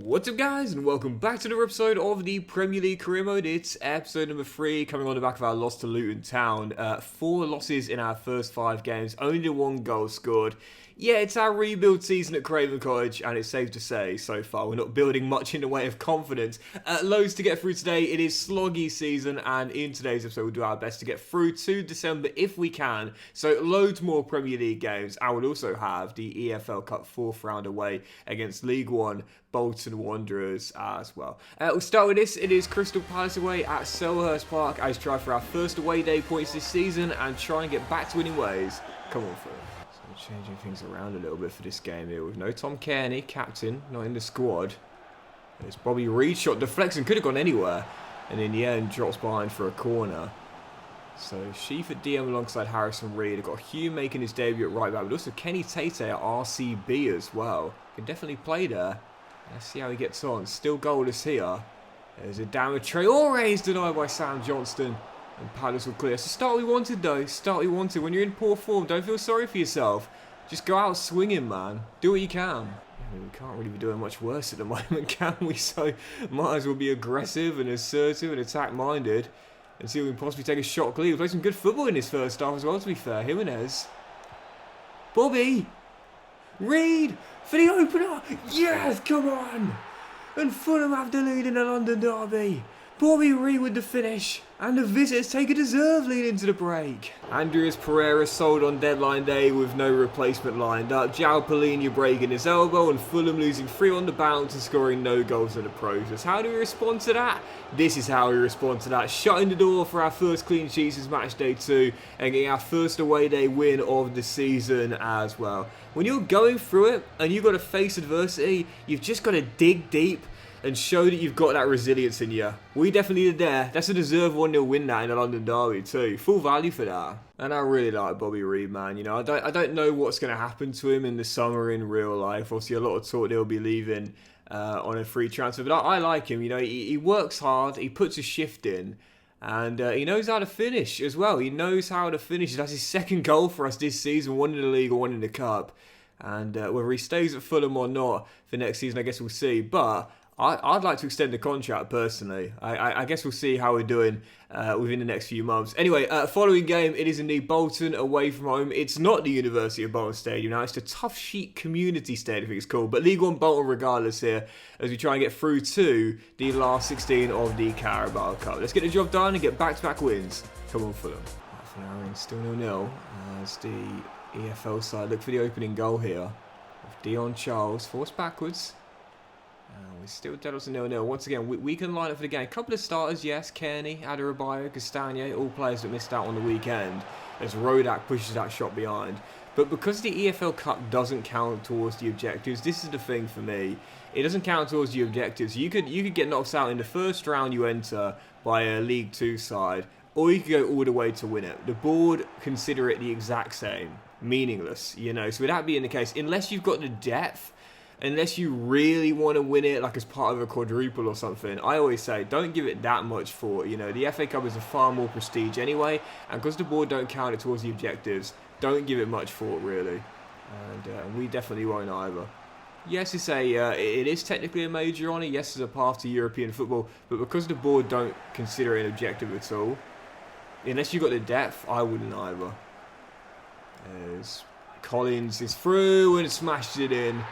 What's up guys, and welcome back to another episode of the Premier League Career Mode. It's episode number 3, coming on the back of our loss to Luton Town. 4 losses in our first 5 games, only 1 goal scored. Yeah, it's our rebuild season at Craven Cottage, and it's safe to say, so far, we're not building much in the way of confidence. Loads to get through today. It is sloggy season, and in today's episode, we'll do our best to get through to December if we can. So, loads more Premier League games. I will also have the EFL Cup 4th round away against League One Bolton Wanderers as well. We'll start with this. It is Crystal Palace away at Selhurst Park as we try for our first away day points this season and try and get back to winning ways. Come on, Phil. So changing things around a little bit for this game here with no Tom Kearney, captain, not in the squad. There's Bobby Reed, shot deflects and could have gone anywhere, and in the end drops behind for a corner. So Sheaf at DM alongside Harrison Reed. I've got Hugh making his debut at right back, but also Kenny Tate at RCB as well. Can definitely play there. Let's see how he gets on. Still goalless here. There's a damage. Traore is denied by Sam Johnston. And Palace will clear. It's the start we wanted though. Start we wanted. When you're in poor form, don't feel sorry for yourself. Just go out swinging, man. Do what you can. Yeah, we can't really be doing much worse at the moment, can we? So might as well be aggressive and assertive and attack-minded. And see if we can possibly take a shot clear. We played some good football in his first half as well, to be fair. Jimenez. Bobby. Reed for the opener. Yes, come on. And Fulham have the lead in the London derby. Bobby Reed with the finish. And the visitors take a deserved lead into the break. Andreas Pereira sold on deadline day with no replacement lined up. João Palhinha breaking his elbow and Fulham losing 3 on the bounce and scoring no goals in the process. How do we respond to that? This is how we respond to that. Shutting the door for our first clean sheet since match day 2 and getting our first away day win of the season as well. When you're going through it and you've got to face adversity, you've just got to dig deep and show that you've got that resilience in you. We definitely did there. That's a deserved 1-0 win that in the London derby too. Full value for that. And I really like Bobby Reed, man. You know, I don't know what's going to happen to him in the summer in real life. Obviously, a lot of talk he'll be leaving on a free transfer. But I like him. You know, he works hard. He puts a shift in. And he knows how to finish as well. He knows how to finish. That's his 2nd goal for us this season. 1 in the league or 1 in the cup. And whether he stays at Fulham or not for next season, I guess we'll see. But I'd like to extend the contract personally. I guess we'll see how we're doing within the next few months. Anyway, following game, it is indeed Bolton away from home. It's not the University of Bolton Stadium now. It's the Tough Sheet Community Stadium, I think it's called. But League One Bolton regardless here as we try and get through to the last 16 of the Carabao Cup. Let's get the job done and get back-to-back wins. Come on, Fulham. Half an hour in, still 0-0 as the EFL side look for the opening goal here. With Dion Charles forced backwards. We're still dead on 0-0. Once again, we can line up for the game. A couple of starters, yes. Kearney, Adarabioyo, Castagne, all players that missed out on the weekend as Rodak pushes that shot behind. But because the EFL Cup doesn't count towards the objectives, this is the thing for me. It doesn't count towards the objectives. You could get knocked out in the first round you enter by a League 2 side, or you could go all the way to win it. The board consider it the exact same. Meaningless, you know. So with that being the case, unless you've got the depth, unless you really want to win it like as part of a quadruple or something, I always say don't give it that much thought. You know, the FA Cup is a far more prestige anyway, and because the board don't count it towards the objectives, don't give it much thought really. And we definitely won't either. Yes, it is technically a major honour. Yes, it's a path to European football, but because the board don't consider it an objective at all, unless you've got the depth, I wouldn't either. As Collins is through and smashed it in.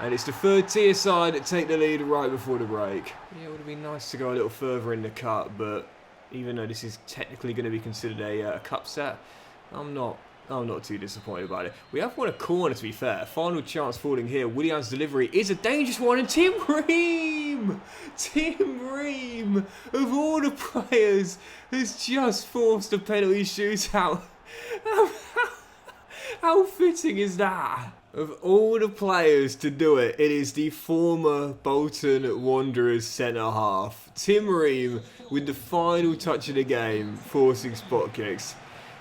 And it's the 3rd tier side that take the lead right before the break. Yeah, it would have been nice to go a little further in the cup, but even though this is technically going to be considered a cup set, I'm not too disappointed about it. We have won a corner, to be fair. Final chance falling here. Willian's delivery is a dangerous one, and Tim Ream, of all the players, has just forced a penalty shootout. How fitting is that? Of all the players to do it, it is the former Bolton Wanderers centre-half, Tim Ream, with the final touch of the game, forcing spot kicks.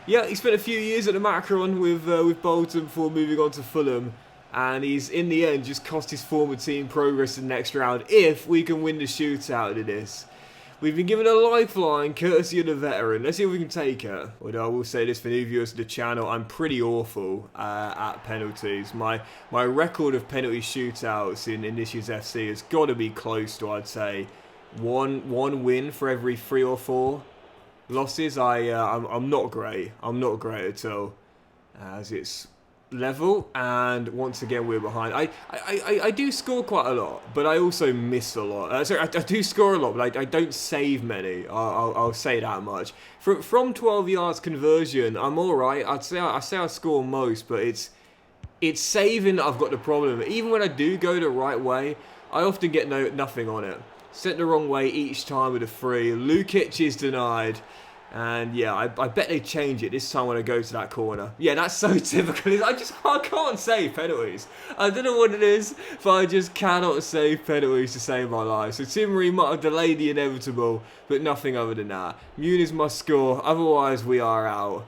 Yeah, he spent a few years at the Macron with Bolton before moving on to Fulham, and he's, in the end, just cost his former team progress in the next round if we can win the shootout of this. We've been given a lifeline courtesy of the veteran. Let's see if we can take it. Although I will say this for new viewers to the channel, I'm pretty awful at penalties. My record of penalty shootouts in this year's FC has got to be close to, I'd say, one win for every 3 or 4 losses. I'm not great. I'm not great at all. As it's level, and once again we're behind. I do score quite a lot, but I also miss a lot. Sorry, I do score a lot, but I don't save many. I'll say that much. From 12 yards conversion, I'm all right. I say I score most, but it's saving that I've got the problem. Even when I do go the right way, I often get nothing on it. Set the wrong way each time with a free. Lukic is denied. And yeah, I bet they change it this time when I go to that corner. Yeah, that's so typical. I can't save penalties. I don't know what it is, but I just cannot save penalties to save my life. So Tim Ream might have delayed the inevitable, but nothing other than that. Muniz must score, otherwise we are out.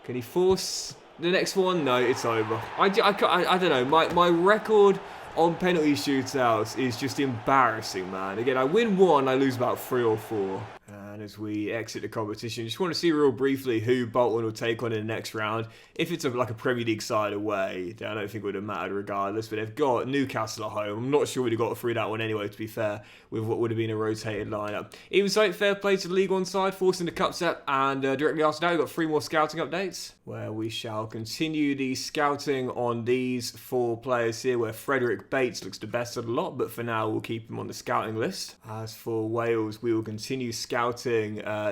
Can he force the next one? No, it's over. I don't know. My record on penalty shootouts is just embarrassing, man. Again, I win 1, I lose about 3 or 4. And as we exit the competition, just want to see real briefly who Bolton will take on in the next round. If it's like a Premier League side away, then I don't think it would have mattered regardless. But they've got Newcastle at home. I'm not sure we'd have got through that one anyway, to be fair, with what would have been a rotated lineup. Even so, fair play to the League One side, forcing the cup set. And directly after that, we've got 3 more scouting updates, where we shall continue the scouting on these 4 players here, where Frederick Bates looks the best of the lot, but for now, we'll keep him on the scouting list. As for Wales, we will continue scouting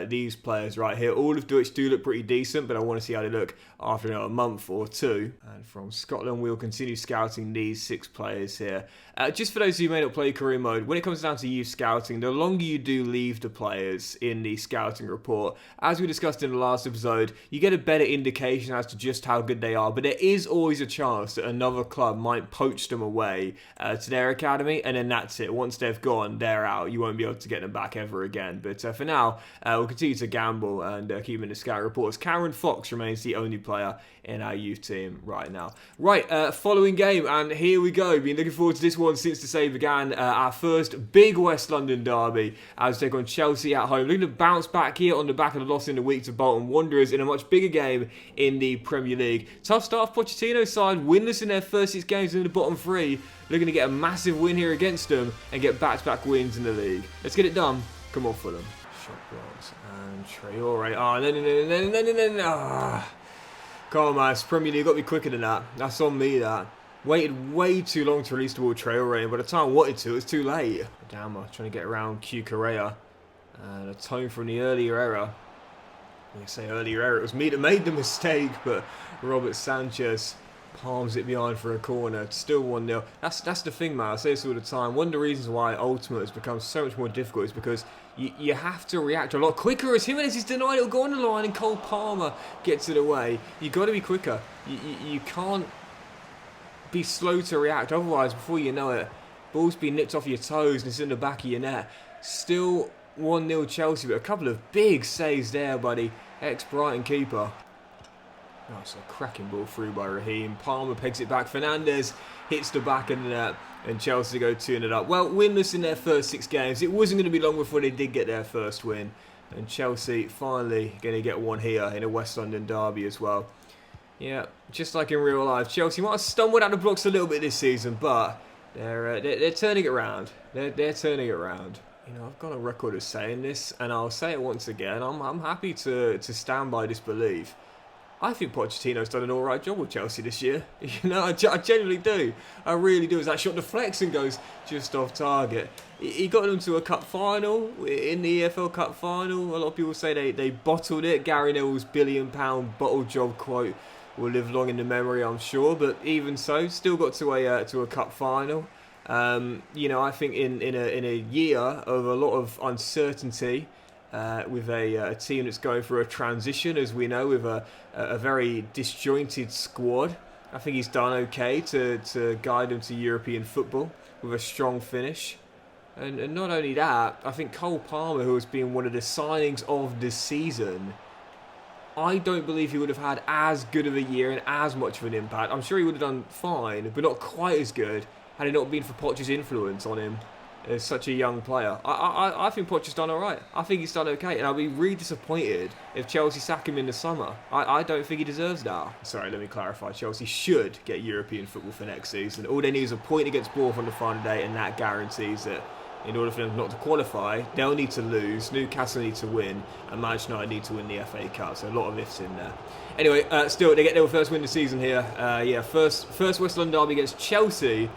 these players right here. All of Dutch do look pretty decent, but I want to see how they look after a month or 2. And from Scotland, we'll continue scouting these 6 players here. Just for those who may not play career mode, when it comes down to youth scouting, the longer you do leave the players in the scouting report, as we discussed in the last episode, you get a better indication as to just how good they are, but there is always a chance that another club might poach them away to their academy, and then that's it. Once they've gone, they're out. You won't be able to get them back ever again. But for now, we'll continue to gamble and keep them in the scout reports. Cameron Fox remains the only player in our youth team right now. Right, following game, and here we go. Been looking forward to this one since the save began. Our first big West London derby as we take on Chelsea at home. Looking to bounce back here on the back of the loss in the week to Bolton Wanderers in a much bigger game in the Premier League. Tough start for Pochettino's side, winless in their first 6 games in the bottom 3. Looking to get a massive win here against them and get back-to-back wins in the league. Let's get it done. Come on, Fulham. Shot blocks and Traore. No. Come on, man. It's Premier League. Got to be quicker than that. That's on me, that. Waited way too long to release the ball Traore, and by the time I wanted to, it was too late. Adama trying to get around Q Correa. And atone from the earlier error. When I say earlier error, it was me that made the mistake, but Robert Sanchez palms it behind for a corner. It's still 1-0. That's the thing, man. I say this all the time. One of the reasons why Ultimate has become so much more difficult is because you have to react a lot quicker. As Jimenez is denied, it'll go on the line and Cole Palmer gets it away. You've got to be quicker. You can't be slow to react. Otherwise, before you know it, ball's been nipped off your toes and it's in the back of your net. Still 1-0 Chelsea, but a couple of big saves there by the ex-Brighton keeper. Oh, it's a cracking ball through by Raheem. Palmer pegs it back. Fernandes hits the back of the net. And Chelsea go 2-0 up. Well, winless in their first 6 games. It wasn't going to be long before they did get their first win. And Chelsea finally going to get one here in a West London derby as well. Yeah, just like in real life. Chelsea might have stumbled out the blocks a little bit this season, but they're turning it around. They're turning it around. You know, I've got a record of saying this, and I'll say it once again. I'm happy to stand by this belief. I think Pochettino's done an alright job with Chelsea this year. You know, I genuinely do. I really do. As that shot deflects and goes just off target. He got them to a cup final, in the EFL Cup final. A lot of people say they bottled it. Gary Neville's £1 billion bottle job quote will live long in the memory, I'm sure. But even so, still got to a cup final. You know, I think in a year of a lot of uncertainty, with a team that's going through a transition, as we know, with a very disjointed squad. I think he's done okay to guide them to European football with a strong finish. And not only that, I think Cole Palmer, who has been one of the signings of this season, I don't believe he would have had as good of a year and as much of an impact. I'm sure he would have done fine, but not quite as good had it not been for Poch's influence on him. as such a young player. I think Poch has done alright. I think he's done okay, and I'll be really disappointed if Chelsea sack him in the summer. I don't think he deserves that. Sorry, let me clarify. Chelsea should get European football for next season. All they need is a point against Bournemouth on the final day, and that guarantees it. In order for them not to qualify, they'll need to lose, Newcastle need to win, and Manchester United need to win the FA Cup. So a lot of ifs in there. Anyway, still, they get their first win of the season here. Yeah, first West London derby against Chelsea.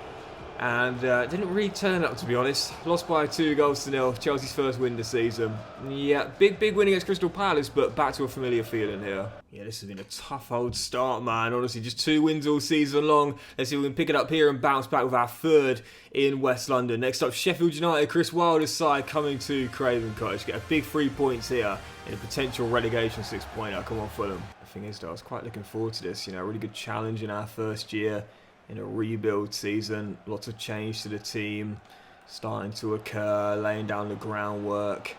And didn't really turn up, to be honest. Lost by 2-0. Chelsea's first win this season. Yeah, big win against Crystal Palace, but back to a familiar feeling here. Yeah, this has been a tough old start, man. Honestly, just 2 wins all season long. Let's see if we can pick it up here and bounce back with our 3rd in West London. Next up, Sheffield United, Chris Wilder's side coming to Craven Cottage. Get a big 3 points here in a potential relegation 6-pointer. Come on, Fulham. The thing is, though, I was quite looking forward to this. You know, a really good challenge in our first year. In a rebuild season, lots of change to the team starting to occur, laying down the groundwork.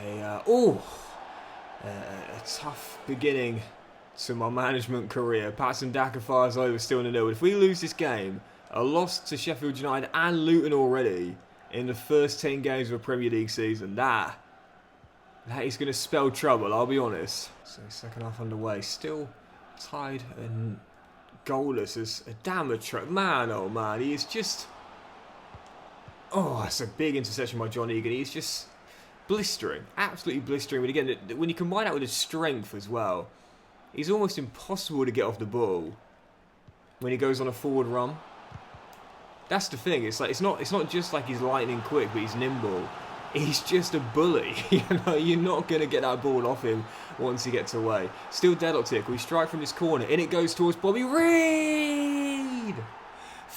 And a tough beginning to my management career. Patson Daka fires over, still 0-0. If we lose this game, a loss to Sheffield United and Luton already in the first 10 games of a Premier League season, that is going to spell trouble, I'll be honest. So second half underway, still tied and goalless as a damn truck. Man, oh man, he is just... Oh, that's a big interception by John Egan. He's just blistering, absolutely blistering. But again, when you combine that with his strength as well, he's almost impossible to get off the ball when he goes on a forward run. That's the thing. It's like it's not just like he's lightning quick, but he's nimble. He's just a bully. You know, you're not going to get that ball off him once he gets away. Still deadlocked here. Can we strike from this corner? In it goes towards Bobby Reid.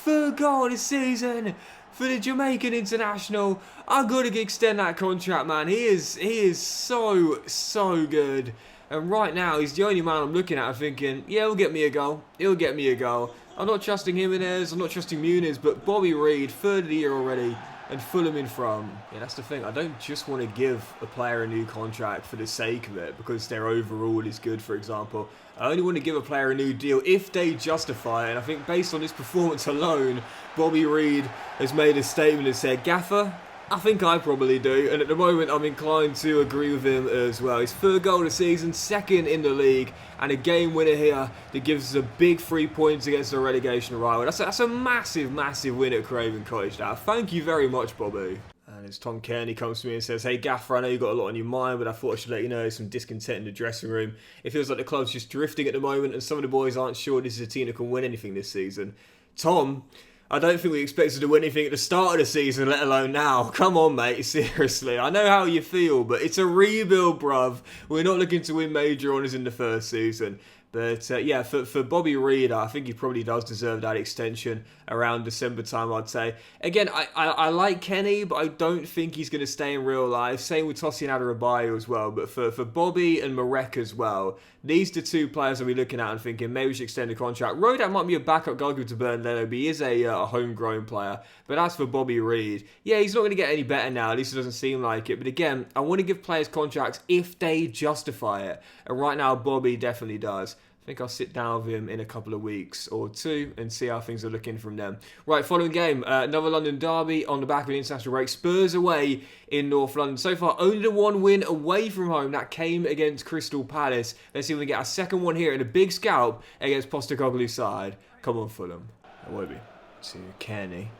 3rd goal of the season for the Jamaican international. I've got to extend that contract, man. He is so good. And right now, he's the only man I'm looking at thinking, yeah, he'll get me a goal. He'll get me a goal. I'm not trusting Jimenez. I'm not trusting Muniz. But Bobby Reid, 3rd of the year already. And Fulham in front. Yeah, that's the thing. I don't just want to give a player a new contract for the sake of it because their overall is good, for example. I only want to give a player a new deal if they justify it. And I think based on this performance alone, Bobby Reid has made a statement and said, Gaffer, I think I probably do. And at the moment, I'm inclined to agree with him as well. His 3rd goal of the season, 2nd in the league, and a game winner here that gives us a big 3 points against the relegation rival. That's a massive win at Craven Cottage now. Thank you very much, Bobby. And as Tom Kearney comes to me and says, hey, Gaffer, I know you've got a lot on your mind, but I thought I should let you know there's some discontent in the dressing room. It feels like the club's just drifting at the moment, and some of the boys aren't sure this is a team that can win anything this season. Tom, I don't think we expected to win anything at the start of the season, let alone now. Come on, mate, seriously. I know how you feel, but it's a rebuild, bruv. We're not looking to win major honours in the first season. But yeah, for Bobby Reid, I think he probably does deserve that extension around December time, I'd say. Again, I like Kenny, but I don't think he's going to stay in real life. Same with Tosin Adarabioyo as well. But for Bobby and Marek as well, these are the 2 players I'll be looking at and thinking maybe we should extend the contract. Rodak might be a backup goalkeeper to Bernd Leno, but he is a homegrown player. But as for Bobby Reid, yeah, he's not going to get any better now. At least it doesn't seem like it. But again, I want to give players contracts if they justify it. And right now, Bobby definitely does. I think I'll sit down with him in a couple of weeks or 2 and see how things are looking from them. Right, following game, another London derby on the back of an international break. Spurs away in North London. So far, only the 1 win away from home. That came against Crystal Palace. Let's see if we can get our 2nd one here in a big scalp against Postecoglou's side. Come on, Fulham. That won't be. To Kenny.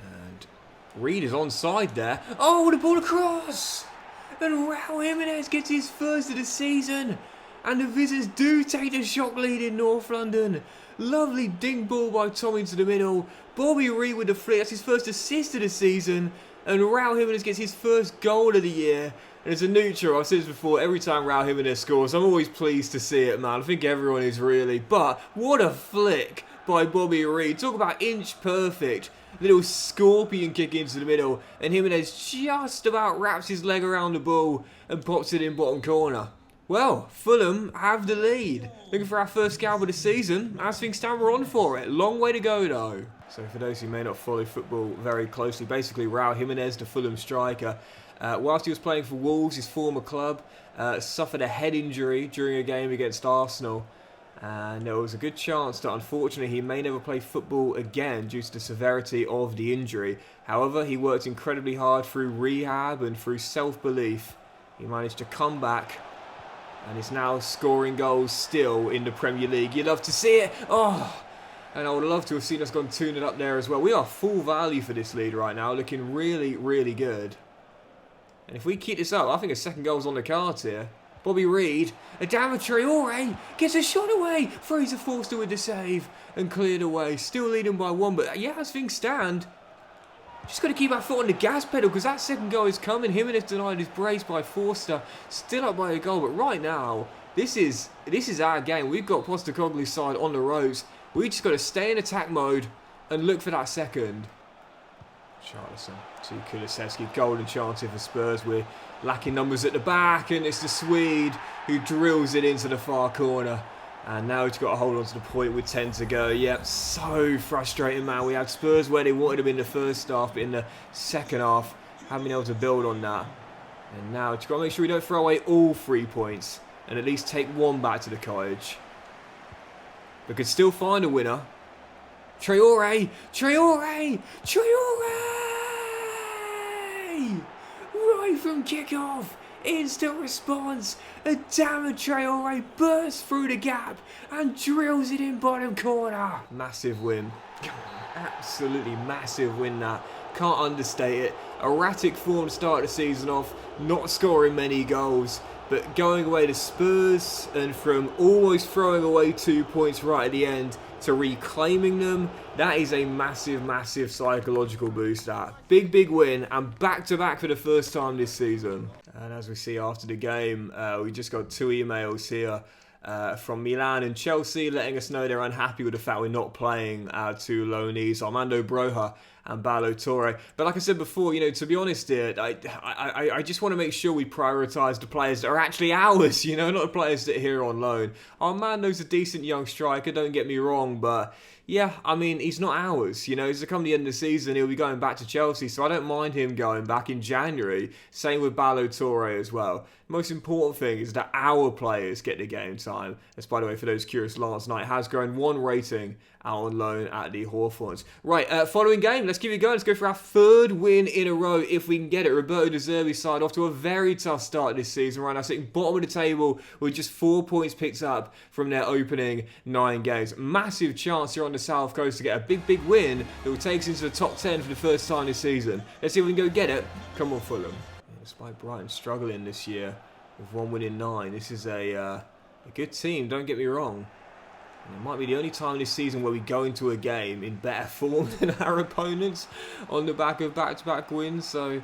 And Reid is onside there. Oh, the ball across! And Raul Jimenez gets his 1st of the season. And the visitors do take the shock lead in North London. Lovely dink ball by Tom into the middle. Bobby Reid with the flick. That's his 1st assist of the season. And Raul Jimenez gets his 1st goal of the year. And as a neutral, I've said this before, every time Raul Jimenez scores, I'm always pleased to see it, man. I think everyone is really. But what a flick by Bobby Reid. Talk about inch perfect. Little scorpion kick into the middle. And Jimenez just about wraps his leg around the ball and pops it in bottom corner. Well, Fulham have the lead. Looking for our 1st scalp of the season. As things stand, we're on for it. Long way to go, though. So for those who may not follow football very closely, basically Raul Jimenez, the Fulham striker, whilst he was playing for Wolves, his former club, suffered a head injury during a game against Arsenal. And there was a good chance that unfortunately he may never play football again due to the severity of the injury. However, he worked incredibly hard through rehab and through self-belief. He managed to come back and is now scoring goals still in the Premier League. You'd love to see it. Oh, and I would love to have seen us gone 2-0 up there as well. We are full value for this lead right now, looking really, really good. And if we keep this up, I think a second goal's on the cards here. Bobby Reed, Adama Traore gets a shot away. Fraser Forster with the save and cleared away. Still leading by 1, but yeah, as things stand, just got to keep our foot on the gas pedal because that second goal is coming. Jimenez denied his brace by Forster. Still up by a goal, but right now, this is our game. We've got Postecoglou's side on the ropes. We just got to stay in attack mode and look for that second. Charlison to Kulusevski, golden chance here for Spurs. We're lacking numbers at the back, and it's the Swede who drills it into the far corner. And now he's got to hold on to the point with 10 to go. Yep, so frustrating, man. We had Spurs where they wanted them in the first half, but in the second half, haven't been able to build on that. And now we've got to make sure we don't throw away all 3 points and at least take 1 back to the cottage. We could still find a winner. Traore! Traore! Traore! Right from kickoff, instant response. Adama Traore bursts through the gap and drills it in bottom corner. Massive win. Absolutely massive win that. Can't understate it. Erratic form to start the season off, not scoring many goals, but going away to Spurs and from almost throwing away 2 points right at the end to reclaiming them, that is a massive, massive psychological boost. That big win and back-to-back for the first time this season. And as we see after the game, we just got 2 emails here from Milan and Chelsea letting us know they're unhappy with the fact we're not playing our 2 loanees, Armando Broja and Ballo Torre. But like I said before, you know, to be honest here, I just want to make sure we prioritise the players that are actually ours, you know, not the players that are here on loan. Armando's a decent young striker, don't get me wrong, but yeah, I mean, he's not ours, you know. As come the end of the season, he'll be going back to Chelsea, so I don't mind him going back in January. Same with Ballo Torre as well. Most important thing is that our players get the game time. As by the way, for those curious, Lance Knight has grown 1 rating out on loan at the Hawthorns. Right, following game, let's keep it going. Let's go for our 3rd win in a row if we can get it. Roberto De Zerbi's side off to a very tough start this season. Right now sitting bottom of the table with just 4 points picked up from their opening 9 games. Massive chance here on the South Coast to get a big win that will take us into the top 10 for the first time this season. Let's see if we can go get it. Come on, Fulham. Despite Brighton struggling this year with 1 win in 9, this is a good team, don't get me wrong. And it might be the only time this season where we go into a game in better form than our opponents on the back of back-to-back wins. So,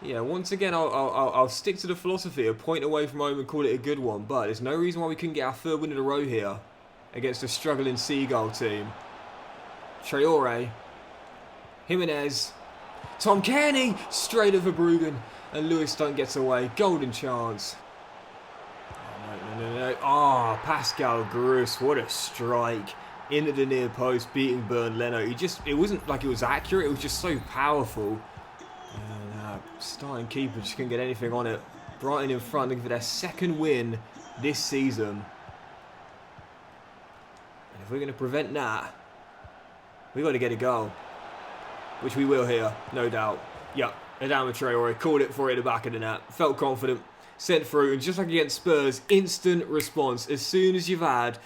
yeah, once again, I'll stick to the philosophy, a point away from home and call it a good one. But there's no reason why we couldn't get our 3rd win in a row here against a struggling Seagull team. Traore, Jimenez, Tom Kearney, straight over Bruggen, and Lewis Dunk gets away. Golden chance. No. Oh, Pascal Gross, what a strike. Into the near post, beating Bernd Leno. It wasn't like it was accurate, it was just so powerful. And starting keeper just couldn't get anything on it. Brighton in front, looking for their 2nd win this season. And if we're going to prevent that, we've got to get a goal. Which we will here, no doubt. Yep, Adama Traore called it for it at the back of the net. Felt confident. Sent through, and just like against Spurs, instant response. As soon as you've had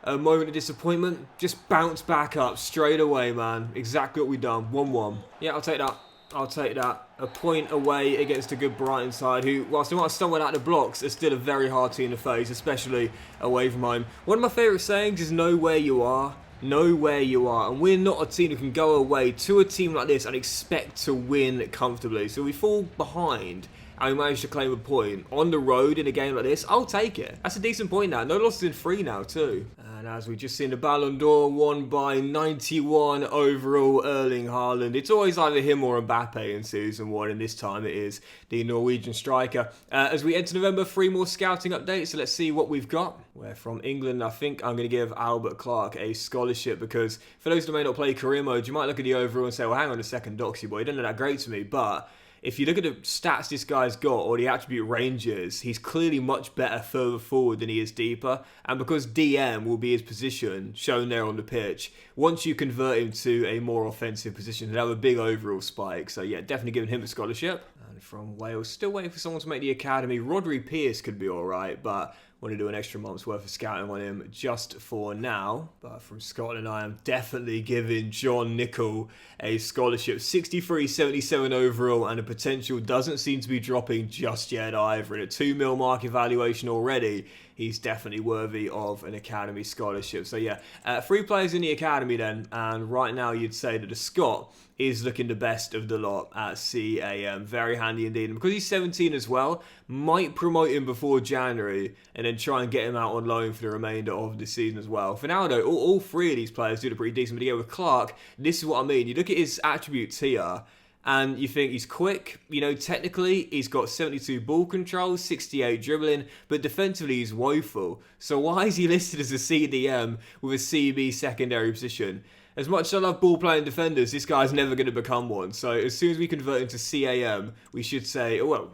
a moment of disappointment, just bounce back up straight away, man. Exactly what we've done. 1-1. Yeah, I'll take that. I'll take that. A point away against a good Brighton side who, whilst they might have stumbled out of the blocks, are still a very hard team to face, especially away from home. One of my favourite sayings is know where you are. Know where you are. And we're not a team who can go away to a team like this and expect to win comfortably. So we fall behind and we managed to claim a point on the road in a game like this. I'll take it. That's a decent point now. No losses in 3 now too. And as we just seen, the Ballon d'Or won by 91 overall, Erling Haaland. It's always either him or Mbappe in Season 1, and this time it is the Norwegian striker. As we enter November, 3 more scouting updates, so let's see what we've got. Where from England, I think I'm going to give Albert Clark a scholarship, because for those that may not play career mode, you might look at the overall and say, well, hang on a second, Doxy boy, you don't look that great to me, but if you look at the stats this guy's got, or the attribute ranges, he's clearly much better further forward than he is deeper. And because DM will be his position, shown there on the pitch, once you convert him to a more offensive position, he'll have a big overall spike. So yeah, definitely giving him a scholarship. And from Wales, still waiting for someone to make the academy. Rodri Pierce could be alright, but want to do an extra month's worth of scouting on him just for now. But from Scotland, I am definitely giving John Nicol a scholarship. 63-77 overall, and the potential doesn't seem to be dropping just yet either. At a 2 mil mark evaluation already, he's definitely worthy of an academy scholarship. So yeah, 3 players in the academy then, and right now you'd say that the Scot is looking the best of the lot at CAM. Very handy indeed. And because he's 17 as well, might promote him before January and then try and get him out on loan for the remainder of the season as well. For now though, all 3 of these players do pretty decent. But yeah, with Clark, this is what I mean. You look at his attributes here, and you think he's quick. You know, technically, he's got 72 ball control, 68 dribbling, but defensively, he's woeful. So why is he listed as a CDM with a CB secondary position? As much as I love ball-playing defenders, this guy's never going to become one. So as soon as we convert him to CAM, we should say, oh, well,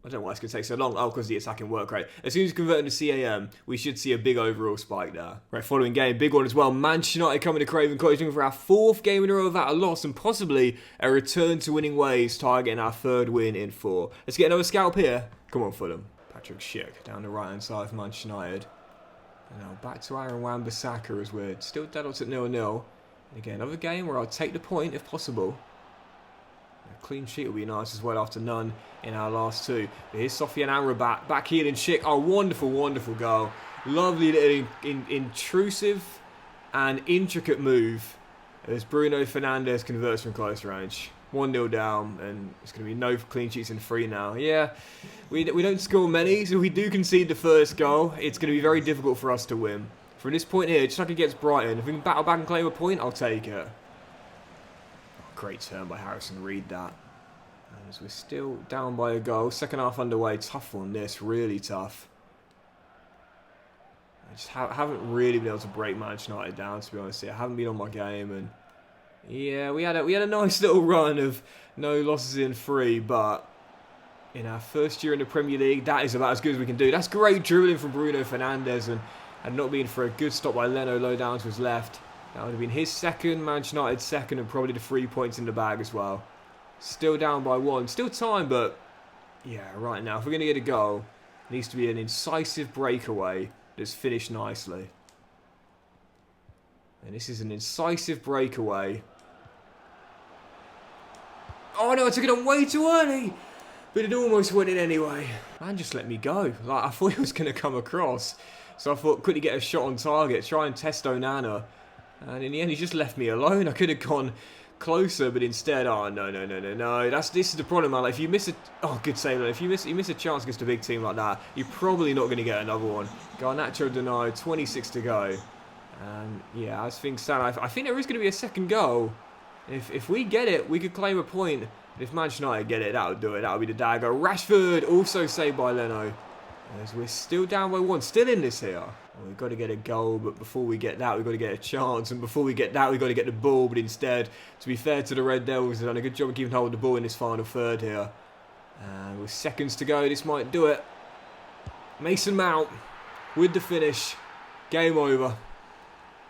I don't know why it's going to take so long. Oh, because the attacking work rate. As soon as we convert him to CAM, we should see a big overall spike there. Right, following game, big one as well. Manchester United coming to Craven Cottage, looking for our 4th game in a row without a loss and possibly a return to winning ways, targeting our 3rd win in 4. Let's get another scalp here. Come on, Fulham. Patrick Schick down the right-hand side for Manchester United. And now back to Aaron Wan-Bissaka as we're still dead odds at 0-0. And again, another game where I'll take the point if possible. A clean sheet will be nice as well after none in our last 2. But here's Sofiane Amrabat, back heel and Schick. Oh, wonderful, wonderful goal. Lovely little intrusive and intricate move as Bruno Fernandes converts from close range. 1-0 down, and it's going to be no clean sheets in 3 now. Yeah, we don't score many, so if we do concede the first goal, it's going to be very difficult for us to win. From this point here, just like against Brighton, if we can battle back and claim a point, I'll take it. Great turn by Harrison Reed, that. And as we're still down by a goal, second half underway, tough one this, really tough. I just haven't really been able to break Manchester United down, to be honest here. I haven't been on my game, and yeah, we had a nice little run of no losses in 3, but in our first year in the Premier League, that is about as good as we can do. That's great dribbling from Bruno Fernandes, and had not been for a good stop by Leno low down to his left. That would have been his 2nd, Manchester United's 2nd, and probably the 3 points in the bag as well. Still down by 1. Still time, but yeah, right now, if we're going to get a goal, it needs to be an incisive breakaway that's finished nicely. And this is an incisive breakaway. Oh no, I took it on way too early! But it almost went in anyway. Man just let me go. Like, I thought it was going to come across. So I thought, quickly get a shot on target, try and test Onana. And in the end, he just left me alone. I could have gone closer, but instead, oh, no. This is the problem, man. Like, if you miss a... Oh, good save. If you miss a chance against a big team like that, you're probably not going to get another one. Garnacho denied, 26 to go. And, yeah, as things stand, I think there is going to be a second goal. If we get it, we could claim a point. If Manchester United get it, that would do it. That would be the dagger. Rashford, also saved by Leno. As we're still down by 1, still in this here. Well, we've got to get a goal, but before we get that, we've got to get a chance. And before we get that, we've got to get the ball. But instead, to be fair to the Red Devils, they've done a good job of keeping hold of the ball in this final third here. And with seconds to go, this might do it. Mason Mount with the finish. Game over.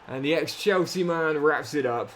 And the ex-Chelsea man wraps it up.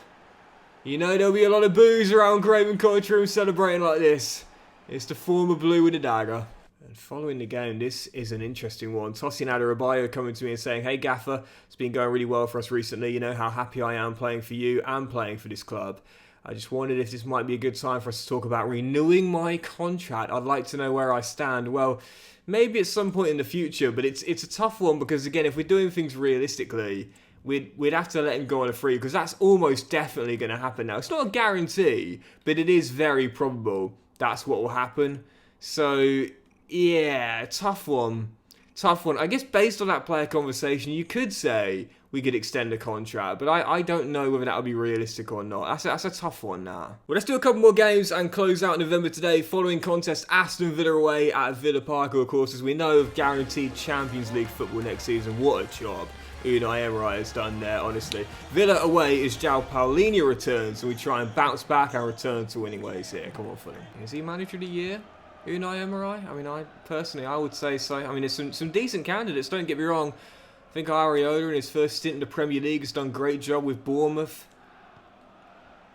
You know there'll be a lot of boos around Craven Cottage room celebrating like this. It's the former blue with a dagger. And following the game, this is an interesting one. Tosin Adarabioyo coming to me and saying, hey Gaffer, it's been going really well for us recently. You know how happy I am playing for you and playing for this club. I just wondered if this might be a good time for us to talk about renewing my contract. I'd like to know where I stand. Well, maybe at some point in the future, but it's a tough one because, again, if we're doing things realistically, we'd have to let him go on a free because that's almost definitely going to happen now. It's not a guarantee, but it is very probable that's what will happen. So, yeah, tough one. Tough one. I guess based on that player conversation, you could say we could extend the contract, but I don't know whether that would be realistic or not. That's a tough one now. Well, let's do a couple more games and close out November today. Following contest, Aston Villa away at Villa Park, of course, as we know, of guaranteed Champions League football next season. What a job. Unai Emery has done there, honestly. Villa away as João Paulinho returns, and we try and bounce back and return to winning ways here. Come on, Fulham. Is he manager of the year? Unai Emery? I mean, I would say so. I mean, there's some decent candidates, don't get me wrong. I think Areola in his first stint in the Premier League has done a great job with Bournemouth.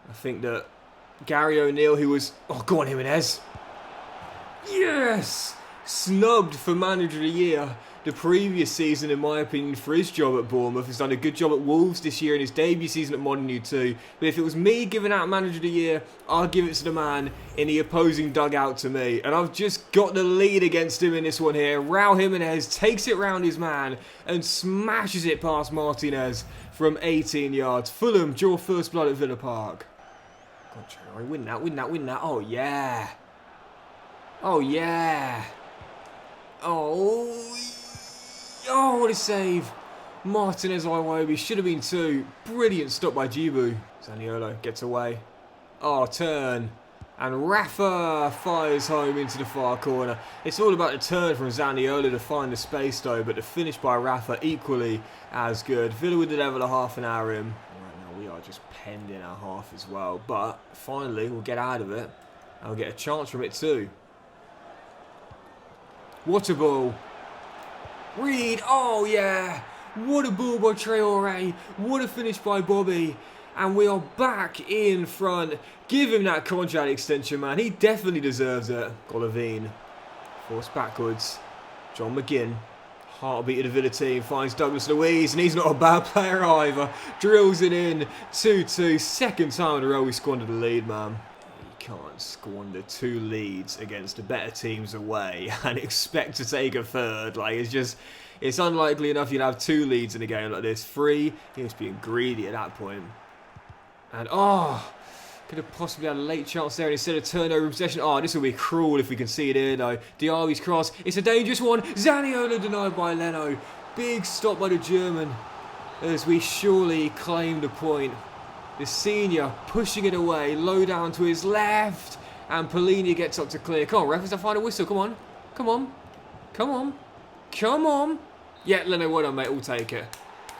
I think that Gary O'Neill, who was... Oh, go on, Jimenez. Yes! Snubbed for manager of the year the previous season, in my opinion, for his job at Bournemouth. Has done a good job at Wolves this year in his debut season at Molineux too. But if it was me giving out manager of the year, I'd give it to the man in the opposing dugout to me. And I've just got the lead against him in this one here. Raul Jimenez takes it round his man and smashes it past Martinez from 18 yards. Fulham draw first blood at Villa Park. Go on, Cherry, win that, win that, win that. Oh, yeah. Oh, yeah. Oh, what a save. Martinez Iwobi should have been 2. Brilliant stop by Djibu. Zaniolo gets away. Oh, turn. And Rafa fires home into the far corner. It's all about the turn from Zaniolo to find the space though, but the finish by Rafa equally as good. Villa with the level of half an hour in. Right now we are just penned in our half as well, but finally we'll get out of it and we'll get a chance from it too. What a ball. Reed, oh yeah, what a ball by Traore, what a finish by Bobby, and we are back in front. Give him that contract extension, man, he definitely deserves it. Golovin, forced backwards, John McGinn, heartbeat of the Villa team, finds Douglas Luiz, and he's not a bad player either, drills it in, 2-2, second time in a row we squandered the lead, man. Can't squander 2 leads against the better teams away and expect to take a third. Like, it's unlikely enough you'd have 2 leads in a game like this. 3, he was being greedy at that point. And could have possibly had a late chance there, and instead of turnover in possession, this will be cruel if we can see it here though. Diaby's cross, it's a dangerous one. Zaniolo denied by Leno. Big stop by the German as we surely claim the point. The senior pushing it away, low down to his left, and Paulinho gets up to clear. Come on, ref, it's a final whistle. Come on, come on, come on, come on. Yeah, Leno, well done, mate. We'll take it.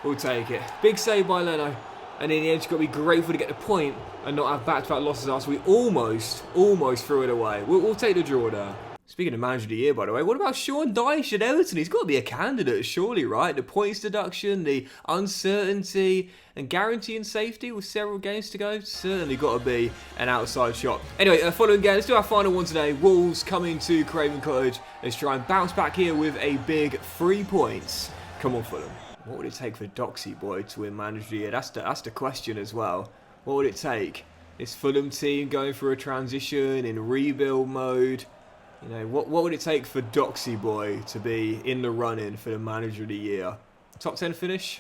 We'll take it. Big save by Leno, and in the end, you've got to be grateful to get the point and not have back-to-back losses after we almost threw it away. We'll take the draw there. Speaking of manager of the year, by the way, what about Sean Dyche at Everton? He's got to be a candidate, surely, right? The points deduction, the uncertainty, and guaranteeing safety with several games to go. Certainly got to be an outside shot. Anyway, following game, let's do our final one today. Wolves coming to Craven Cottage. Let's try and bounce back here with a big 3 points. Come on, Fulham. What would it take for Doxy Boy to win manager of the year? That's the question as well. What would it take? This Fulham team going through a transition in rebuild mode. You know, what would it take for Doxy Boy to be in the run-in for the manager of the year? Top 10 finish?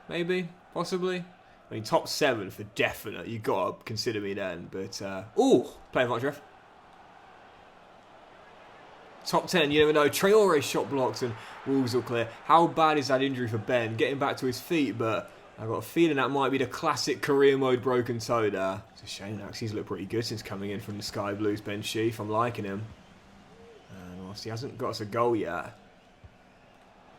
Maybe? Possibly? I mean, top 7 for definite. You've got to consider me then. But, play advantage, ref. Top 10, you never know. Traore shot blocks and Wolves will clear. How bad is that injury for Ben? Getting back to his feet, but I've got a feeling that might be the classic career mode broken toe there. It's a shame, actually. He's looked pretty good since coming in from the Sky Blues, Ben Sheaf. I'm liking him. Whilst he hasn't got us a goal yet.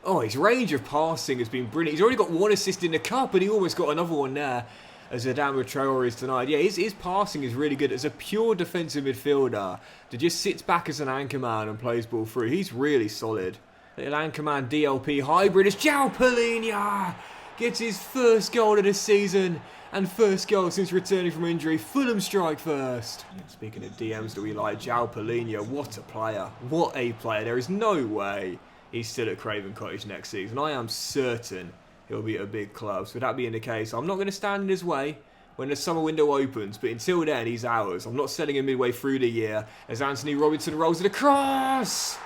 Oh, his range of passing has been brilliant. He's already got 1 assist in the cup, and he almost got another one there as Adama Traore is denied. Yeah, his passing is really good. As a pure defensive midfielder that just sits back as an anchorman and plays ball through, he's really solid. Little anchorman DLP hybrid as João Paulinho gets his first goal of the season and first goal since returning from injury. Fulham strike first. Speaking of DMs that we like, João Paulinho, what a player. What a player. There is no way he's still at Craven Cottage next season. I am certain he'll be at a big club. So with that being the case, I'm not going to stand in his way when the summer window opens. But until then, he's ours. I'm not selling him midway through the year as Anthony Robinson rolls it across.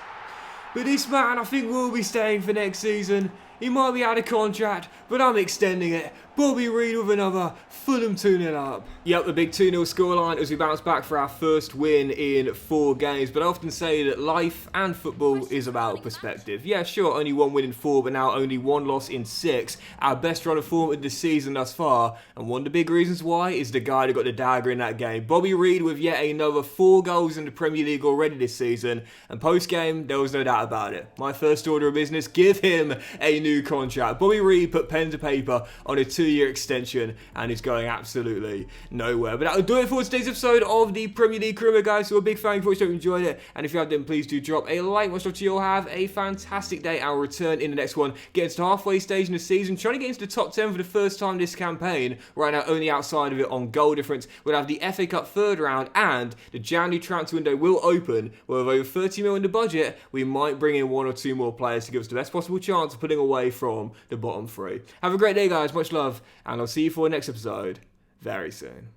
But this man, I think, will be staying for next season. He might be out of contract, but I'm extending it. Bobby Reed with another. Fulham 2-0 up. Yep, the big 2-0 scoreline as we bounce back for our first win in 4 games. But I often say that life and football is about perspective. Yeah, sure, only 1 win in 4, but now only 1 loss in 6. Our best run of form of the season thus far. And one of the big reasons why is the guy that got the dagger in that game. Bobby Reed with yet another 4 goals in the Premier League already this season. And post-game, there was no doubt about it. My first order of business, give him a new new contract. Bobby Reed put pen to paper on a 2-year extension and is going absolutely nowhere. But that'll do it for today's episode of the Premier League Career Mode, guys. So a big thank you for watching. Hope you enjoyed it. And if you have, then please do drop a like. Much love to you all. Have a fantastic day. I'll return in the next one. Get into the halfway stage in the season. Trying to get into the top 10 for the first time this campaign. Right now, only outside of it on goal difference. We'll have the FA Cup third round, and the January transfer window will open. With over 30 million in the budget, we might bring in 1 or 2 more players to give us the best possible chance of putting away from the bottom 3. Have a great day, guys. Much love, and I'll see you for the next episode very soon.